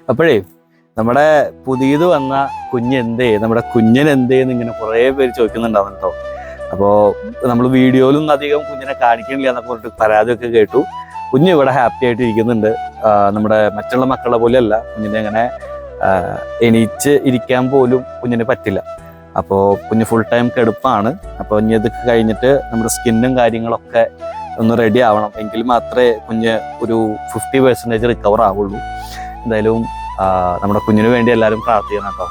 അപ്പോഴേ നമ്മുടെ പുതിയത് വന്ന കുഞ്ഞെന്തേ, നമ്മുടെ കുഞ്ഞിനെന്തേന്ന് ഇങ്ങനെ കുറേ പേര് ചോദിക്കുന്നുണ്ടാവും കേട്ടോ. അപ്പോൾ നമ്മൾ വീഡിയോയിലൊന്നും അധികം കുഞ്ഞിനെ കാണിക്കണില്ല എന്നൊക്കെ പറഞ്ഞിട്ട് പരാതിയൊക്കെ കേട്ടു. കുഞ്ഞ് ഇവിടെ ഹാപ്പി ആയിട്ട് ഇരിക്കുന്നുണ്ട്. നമ്മുടെ മറ്റുള്ള മക്കളെ പോലെയല്ല, കുഞ്ഞിനെ അങ്ങനെ എണീച്ച് ഇരിക്കാൻ പോലും കുഞ്ഞിന് പറ്റില്ല. അപ്പോൾ കുഞ്ഞ് ഫുൾ ടൈം കിടപ്പാണ്. അപ്പോൾ ഇനി ഇതൊക്കെ കഴിഞ്ഞിട്ട് നമ്മുടെ സ്കിന്നും കാര്യങ്ങളൊക്കെ ഒന്ന് റെഡി ആവണം, എങ്കിൽ മാത്രമേ കുഞ്ഞ് ഒരു 50% റിക്കവർ ആവുള്ളൂ. എന്തായാലും നമ്മുടെ കുഞ്ഞിന് വേണ്ടി എല്ലാവരും പ്രാർത്ഥിക്കണം കേട്ടോ.